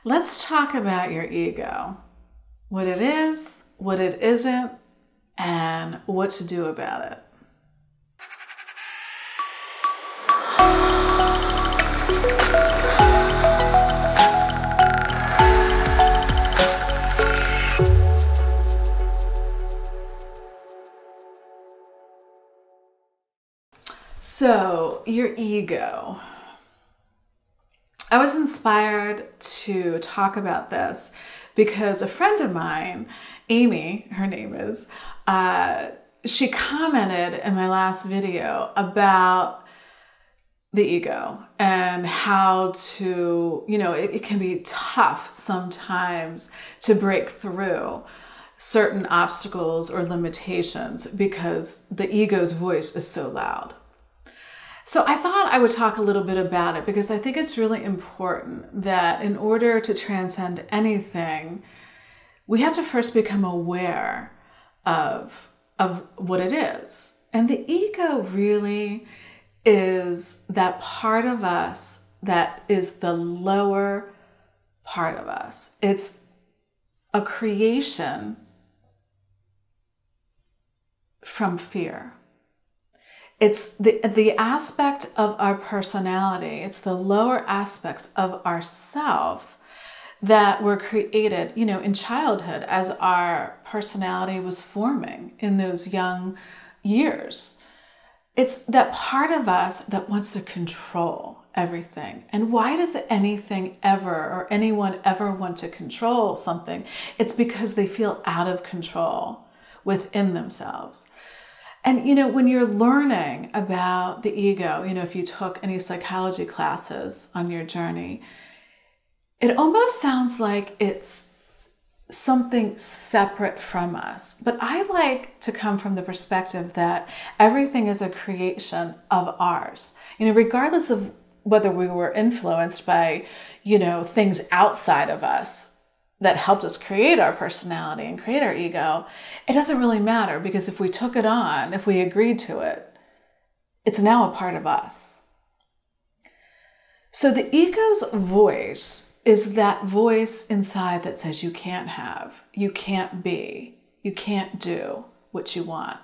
Let's talk about your ego. What it is, what it isn't, and what to do about it. So, your ego. I was inspired to talk about this because a friend of mine, Amy, her name is, she commented in my last video about the ego and how to, it can be tough sometimes to break through certain obstacles or limitations because the ego's voice is so loud. So I thought I would talk a little bit about it because I think it's really important that in order to transcend anything, we have to first become aware of what it is. And the ego really is that part of us that is the lower part of us. It's a creation from fear. It's the aspect of our personality, it's the lower aspects of ourself that were created, in childhood as our personality was forming in those young years. It's that part of us that wants to control everything. And why does anything ever or anyone ever want to control something? It's because they feel out of control within themselves. And, when you're learning about the ego, if you took any psychology classes on your journey, it almost sounds like it's something separate from us. But I like to come from the perspective that everything is a creation of ours. Regardless of whether we were influenced by, things outside of us that helped us create our personality and create our ego, it doesn't really matter because if we took it on, if we agreed to it, it's now a part of us. So the ego's voice is that voice inside that says you can't have, you can't be, you can't do what you want.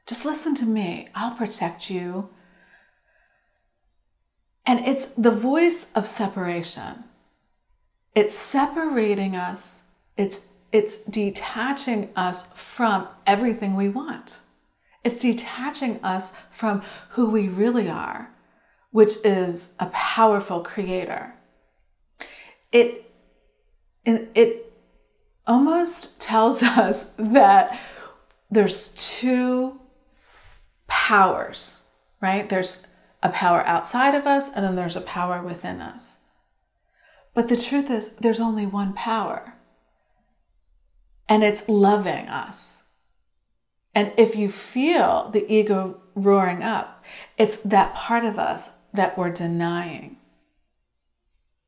Just listen to me, I'll protect you. And it's the voice of separation. It's separating us, it's detaching us from everything we want. It's detaching us from who we really are, which is a powerful creator. It almost tells us that there's two powers, right? There's a power outside of us, and then there's a power within us. But the truth is, there's only one power, and it's loving us. And if you feel the ego roaring up, it's that part of us that we're denying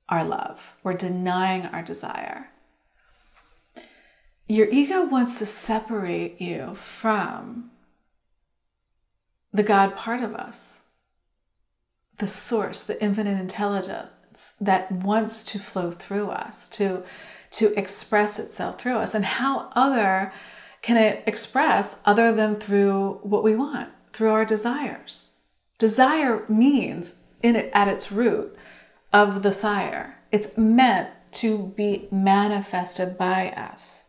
our love. We're denying our desire. Your ego wants to separate you from the God part of us, the source, the infinite intelligence that wants to flow through us, to express itself through us. And how other can it express other than through what we want, through our desires? Desire means at its root of the sire. It's meant to be manifested by us.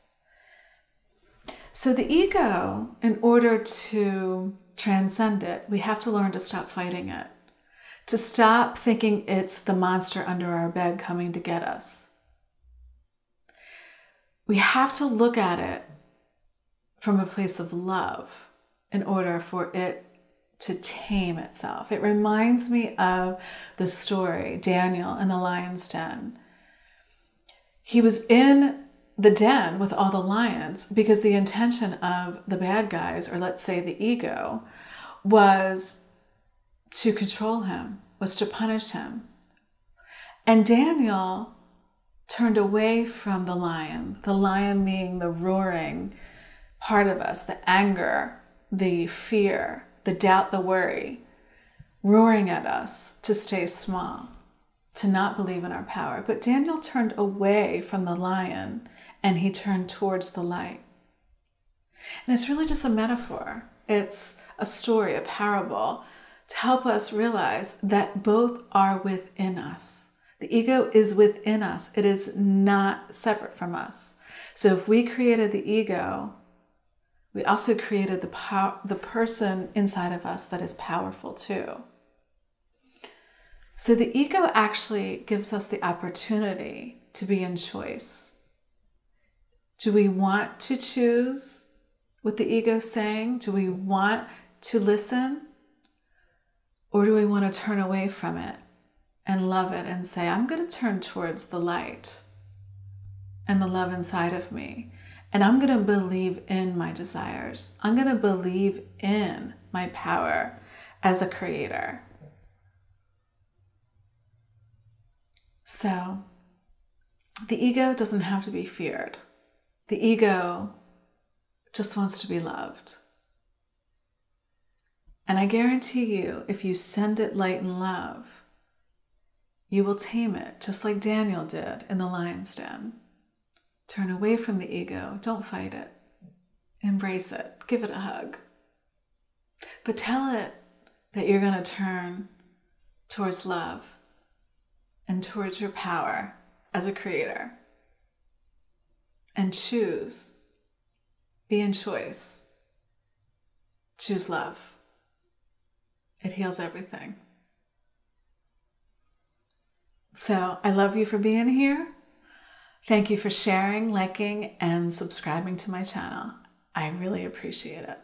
So the ego, in order to transcend it, we have to learn to stop fighting it. To stop thinking it's the monster under our bed coming to get us. We have to look at it from a place of love in order for it to tame itself. It reminds me of the story, Daniel in the lion's den. He was in the den with all the lions because the intention of the bad guys, or let's say the ego, was to control him, was to punish him. And Daniel turned away from the lion being the roaring part of us, the anger, the fear, the doubt, the worry, roaring at us to stay small, to not believe in our power. But Daniel turned away from the lion and he turned towards the light. And it's really just a metaphor. It's a story, a parable, to help us realize that both are within us. The ego is within us. It is not separate from us. So if we created the ego, we also created the person inside of us that is powerful too. So the ego actually gives us the opportunity to be in choice. Do we want to choose what the ego is saying? Do we want to listen? Or do we want to turn away from it and love it and say, I'm going to turn towards the light and the love inside of me. And I'm going to believe in my desires. I'm going to believe in my power as a creator. So the ego doesn't have to be feared. The ego just wants to be loved. And I guarantee you, if you send it light and love, you will tame it, just like Daniel did in the lion's den. Turn away from the ego. Don't fight it. Embrace it. Give it a hug. But tell it that you're going to turn towards love and towards your power as a creator. And choose. Be in choice. Choose love. It heals everything. So I love you for being here. Thank you for sharing, liking, and subscribing to my channel. I really appreciate it.